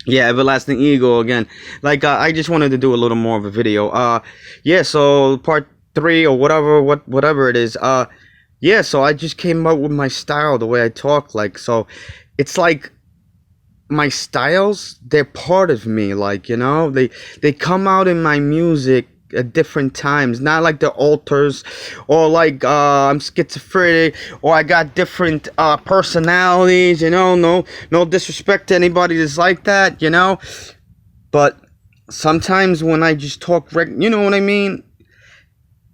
Yeah, Everlasting Eagle again. Like I just wanted to do a little more of a video. Yeah, so part 3 or whatever whatever it is. Yeah, so I just came up with my style, the way I talk, like, so it's like my styles, they're part of me, like, they come out in my music at different times, not like the alters, or like I'm schizophrenic, or I got different personalities, no disrespect to anybody that's like that, but sometimes when I just talk you know what I mean,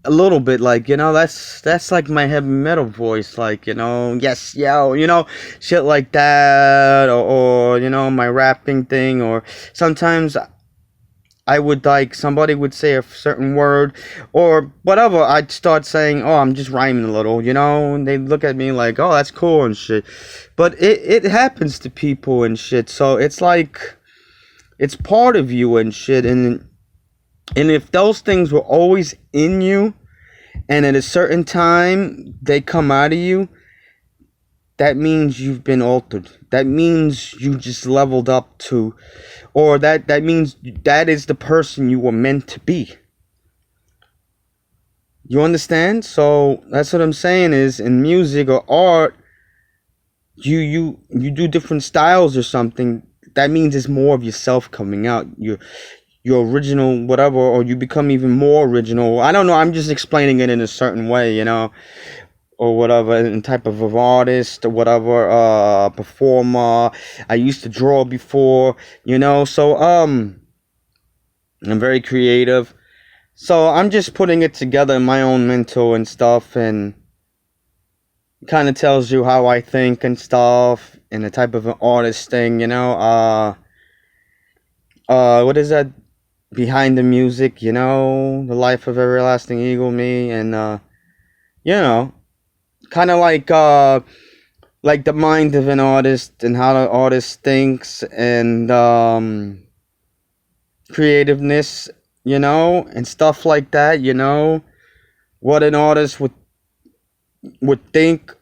a little bit, like, that's like my heavy metal voice, like, yes, yo, shit like that, or my rapping thing, or sometimes I would, like, somebody would say a certain word or whatever, I'd start saying, oh, I'm just rhyming a little, and they look at me like, oh, that's cool and shit. But it happens to people and shit, so it's like it's part of you and shit. And if those things were always in you, and at a certain time they come out of you, that means you've been altered. That means you just leveled up to, or that means that is the person you were meant to be. You understand? So that's what I'm saying, is in music or art, you do different styles or something. That means it's more of yourself coming out. Your original whatever, or you become even more original. I don't know, I'm just explaining it in a certain way, or whatever, and type of artist or whatever, performer. I used to draw before, so I'm very creative. So I'm just putting it together in my own mental and stuff, and kind of tells you how I think and stuff, and the type of an artist thing, what is that? Behind the music, the life of Everlasting Eagle, me, and kind of like the mind of an artist and how the artist thinks, and creativeness, and stuff like that, what an artist would think,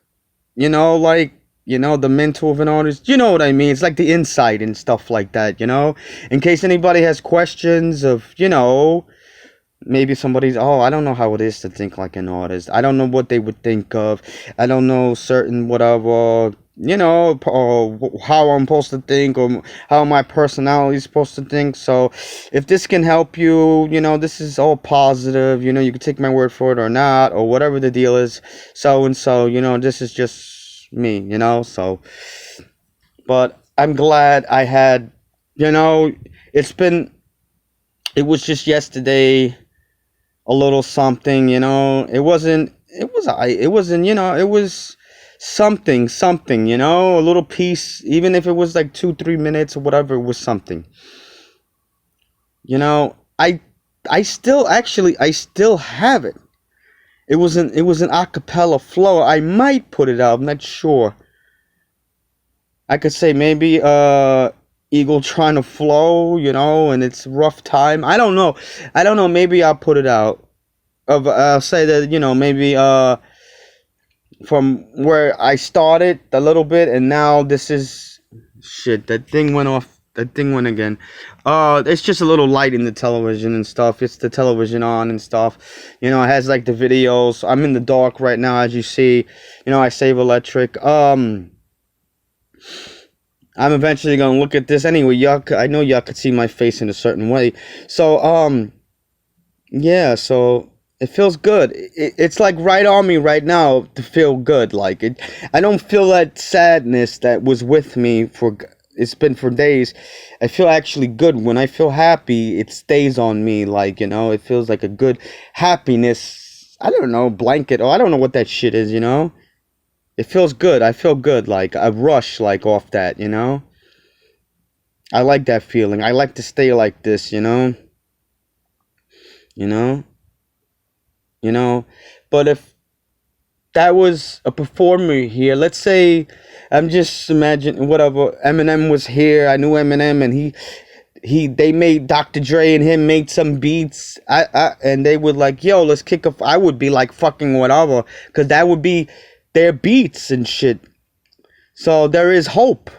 like, the mental of an artist, you know what I mean? It's like the insight and stuff like that, in case anybody has questions of, maybe somebody's, oh, I don't know how it is to think like an artist. I don't know what they would think of. I don't know certain whatever, or how I'm supposed to think, or how my personality is supposed to think. So if this can help you, this is all positive. You can take my word for it or not, or whatever the deal is. So and so, this is just me, so. But I'm glad I had, it was just yesterday, a little something, it wasn't, it wasn't, it was something, a little piece, even if it was like 2-3 minutes or whatever, it was something, I still have it. It was an a cappella flow. I might put it out, I'm not sure. I could say maybe Eagle trying to flow, and it's rough time. I don't know. Maybe I'll put it out. I'll say that, maybe from where I started a little bit, and now this is shit. That thing went off. That thing went again. It's just a little light in the television and stuff. It's the television on and stuff. It has like the videos. I'm in the dark right now, as you see. I save electric. I'm eventually gonna look at this anyway. I know y'all could see my face in a certain way. So yeah. So it feels good. It's like right on me right now to feel good. Like it, I don't feel that sadness that was with me for. It's been for days. I feel actually good. When I feel happy, it stays on me. Like, it feels like a good happiness. I don't know, blanket, or I don't know what that shit is. It feels good. I feel good, like a rush, like off that, I like that feeling. I like to stay like this, you know. But if that was a performer here, let's say, I'm just imagining whatever. Eminem was here. I knew Eminem, and they made Dr. Dre and him made some beats. And they would like, yo, let's kick off. I would be like fucking whatever, because that would be their beats and shit. So there is hope.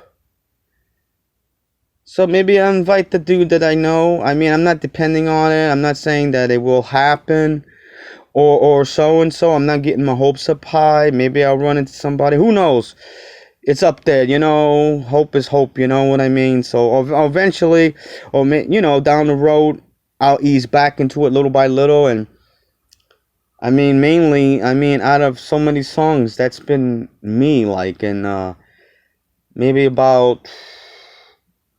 So maybe I invite the dude that I know. I mean, I'm not depending on it. I'm not saying that it will happen or so and so. I'm not getting my hopes up high. Maybe I'll run into somebody. Who knows? It's up there, you know. Hope is hope, you know what I mean? So eventually, down the road, I'll ease back into it little by little. And I mean, mainly, I mean, out of so many songs, that's been me, like, and maybe about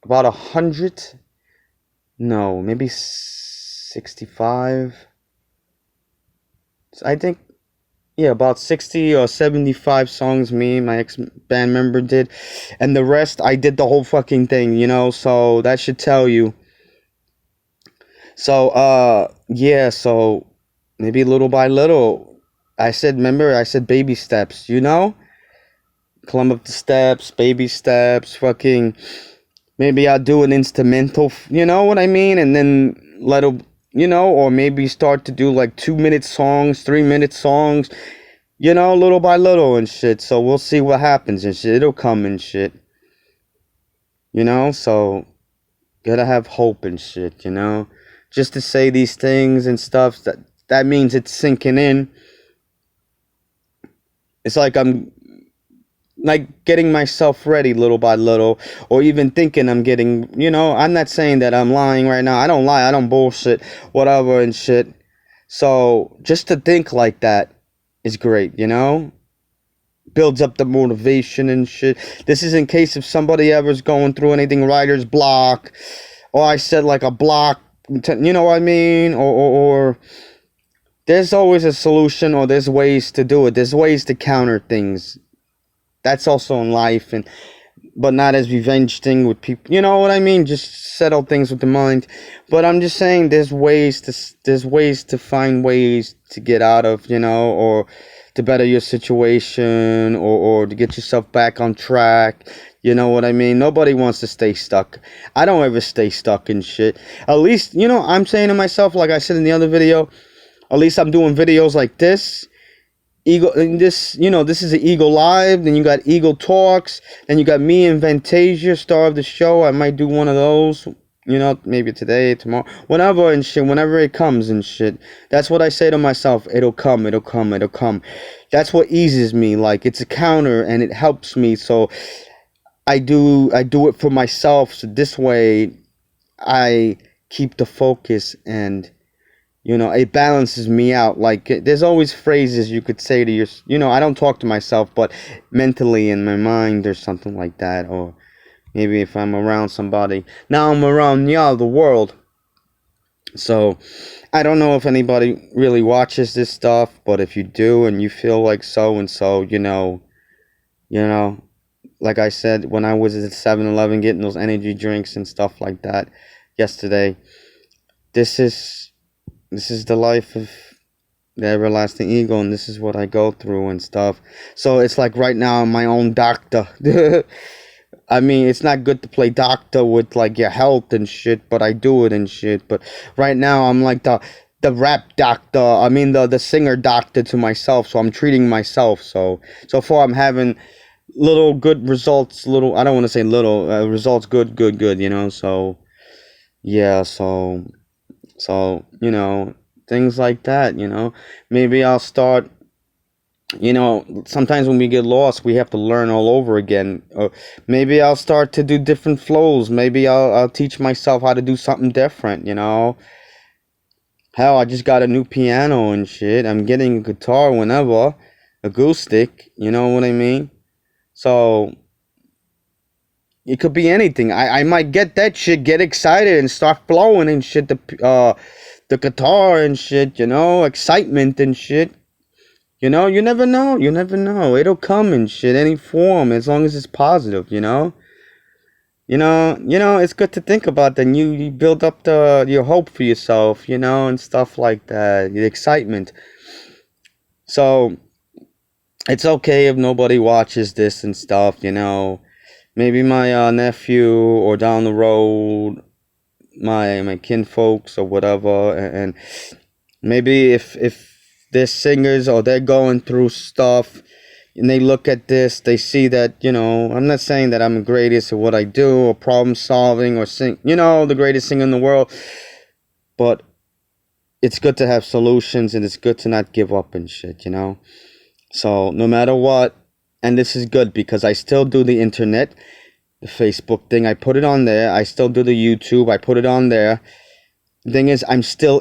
100. No, maybe 65. I think, yeah, about 60 or 75 songs me and my ex-band member did. And the rest, I did the whole fucking thing, you know? So that should tell you. So, yeah, so maybe little by little. Remember, I said baby steps, you know? Climb up the steps, baby steps, fucking. Maybe I'll do an instrumental, you know what I mean? And then let it, or maybe start to do like 2-minute songs, 3-minute songs, little by little and shit. So we'll see what happens and shit. It'll come and shit. So gotta have hope and shit, Just to say these things and stuff, that means it's sinking in. It's like I'm like getting myself ready little by little, or even thinking I'm getting, I'm not saying that I'm lying right now. I don't lie, I don't bullshit, whatever and shit. So just to think like that is great, builds up the motivation and shit. This is in case if somebody ever's going through anything, writer's block, or I said like a block, you know what I mean, or there's always a solution, or there's ways to do it. There's ways to counter things. That's also in life, but not as revenge thing with people. You know what I mean? Just settle things with the mind. But I'm just saying, there's ways to find ways to get out of, or to better your situation, or to get yourself back on track. You know what I mean? Nobody wants to stay stuck. I don't ever stay stuck in shit. At least, I'm saying to myself, like I said in the other video, at least I'm doing videos like this. Eagle, and this is an Eagle Live. Then you got Eagle Talks. Then you got me and Fantasia, star of the show. I might do one of those, maybe today, tomorrow, whenever and shit, whenever it comes and shit. That's what I say to myself. It'll come, it'll come, it'll come. That's what eases me. Like, it's a counter and it helps me. So I do it for myself. So this way I keep the focus and it balances me out. Like, there's always phrases you could say to your, I don't talk to myself, but mentally in my mind, there's something like that. Or maybe if I'm around somebody. Now I'm around y'all, the world. So, I don't know if anybody really watches this stuff, but if you do and you feel like so-and-so, like I said, when I was at 7-Eleven getting those energy drinks and stuff like that yesterday, this is the life of the everlasting eagle, and this is what I go through and stuff. So it's like right now I'm my own doctor. I mean, it's not good to play doctor with like your health and shit, but I do it and shit. But right now I'm like the rap doctor. I mean the singer doctor to myself. So I'm treating myself. So far I'm having little good results. I don't want to say little results. Good. So yeah. So, things like that, Maybe I'll start, sometimes when we get lost, we have to learn all over again. Or maybe I'll start to do different flows. Maybe I'll teach myself how to do something different, Hell, I just got a new piano and shit. I'm getting a guitar whenever, acoustic, you know what I mean? So it could be anything. I might get that shit, get excited and start flowing and shit. The guitar and shit, excitement and shit. You never know. You never know. It'll come in shit, any form, as long as it's positive, it's good to think about that. You build up your hope for yourself, and stuff like that. The excitement. So it's okay if nobody watches this and stuff, Maybe my nephew, or down the road, my kinfolks or whatever, and maybe if they're singers or they're going through stuff, and they look at this, they see that, I'm not saying that I'm the greatest at what I do, or problem solving, or sing, the greatest singer in the world, but it's good to have solutions, and it's good to not give up and shit, So no matter what, and this is good because I still do the internet, the Facebook thing, I put it on there. I still do the YouTube, I put it on there. The thing is, I'm still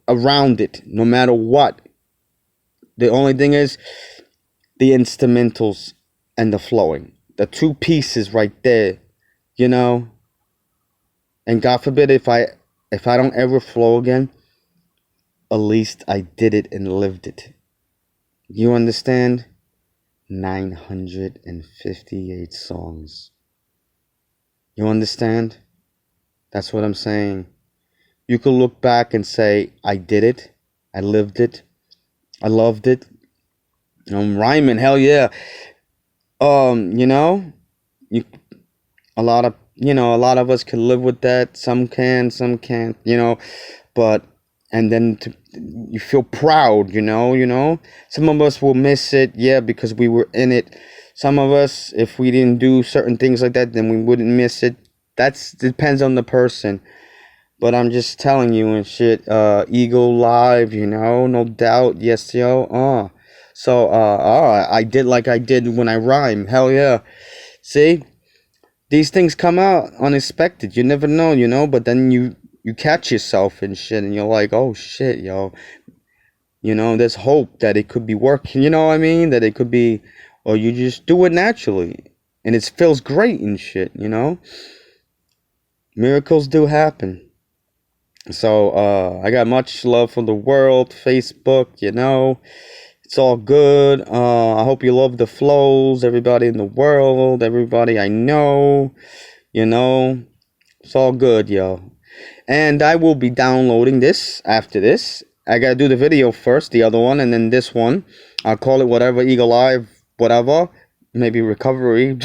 around it, no matter what. The only thing is the instrumentals and the flowing. The two pieces right there, And God forbid if I don't ever flow again, at least I did it and lived it. You understand? 958 songs. You understand? That's what I'm saying. You could look back and say, I did it. I lived it. I loved it. I'm rhyming, hell yeah. You a lot of us can live with that. Some can, some can't, but and then you feel proud, Some of us will miss it, yeah, because we were in it. Some of us, if we didn't do certain things like that, then we wouldn't miss it. That depends on the person. But I'm just telling you and shit, ego live, no doubt, yes, yo, So, I did like I did when I rhyme, hell yeah. See, these things come out unexpected, you never know, but then you catch yourself and shit, and you're like, oh shit, yo, there's hope that it could be working, you know what I mean, that it could be, or you just do it naturally, and it feels great and shit, miracles do happen. So, I got much love for the world, Facebook, it's all good. I hope you love the flows, everybody in the world, everybody I know, it's all good, yo. And I will be downloading this after this. I gotta do the video first, the other one, and then this one. I'll call it whatever, Eagle Eye, whatever, maybe recovery.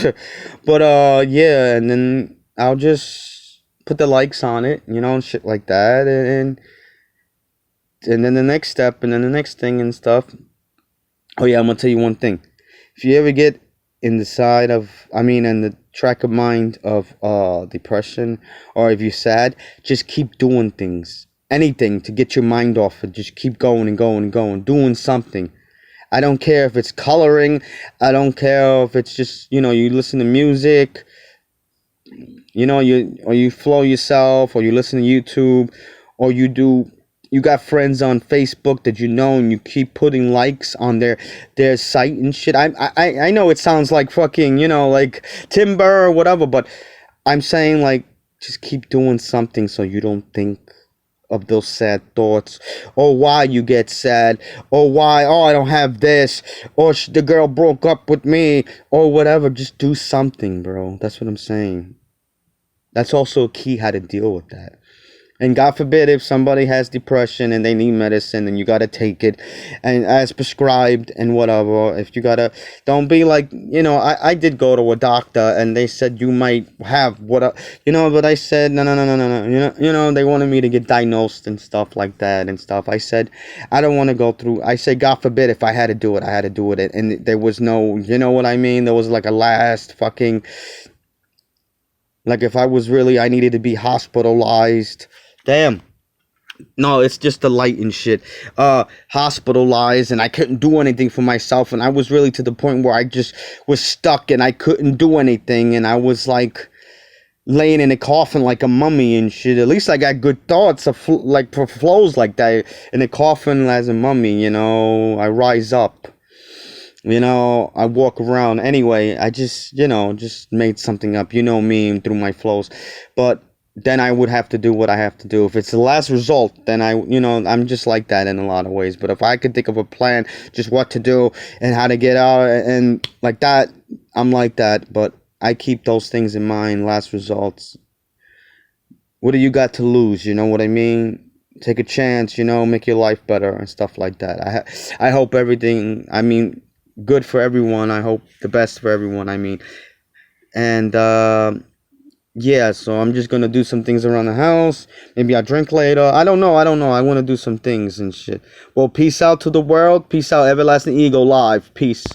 But, yeah, and then I'll just put the likes on it, and shit like that, and then the next step, and then the next thing and stuff. Oh yeah, I'm gonna tell you one thing. If you ever get in the track of mind of depression, or if you're sad, just keep doing things, anything to get your mind off it. Just keep going and going and going, doing something. I don't care if it's coloring, I don't care if it's just, you listen to music, you flow yourself, or you listen to YouTube, or you got friends on Facebook that and you keep putting likes on their site and shit. I know it sounds like fucking, like timber or whatever, but I'm saying, like, just keep doing something so you don't think of those sad thoughts, or why you get sad, or why, I don't have this, or the girl broke up with me, or whatever. Just do something, bro. That's what I'm saying. That's also a key, how to deal with that. And God forbid if somebody has depression and they need medicine, and you gotta take it, and as prescribed and whatever. If you gotta, don't be like, I did go to a doctor and they said you might have but I said no. They wanted me to get diagnosed and stuff like that and stuff. I said I don't want to go through. I said God forbid if I had to do it, I had to do it, and there was no, you know what I mean. There was like a last fucking, like if I was really, I needed to be hospitalized. Damn. No, it's just the light and shit. Hospitalized, and I couldn't do anything for myself, and I was really to the point where I just was stuck and I couldn't do anything, and I was like laying in a coffin like a mummy and shit. At least I got good thoughts of like for flows like that in a coffin as a mummy, I rise up. I walk around. Anyway, I just, just made something up, me, through my flows. But then I would have to do what I have to do. If it's the last result, then I'm just like that in a lot of ways. But if I could think of a plan, just what to do and how to get out and like that, I'm like that. But I keep those things in mind, last results. What do you got to lose? You know what I mean? Take a chance, make your life better and stuff like that. I hope everything, good for everyone. I hope the best for everyone, and yeah, so I'm just gonna do some things around the house. Maybe I'll drink later. I don't know. I want to do some things and shit. Well, peace out to the world. Peace out, Everlasting Ego Live. Peace.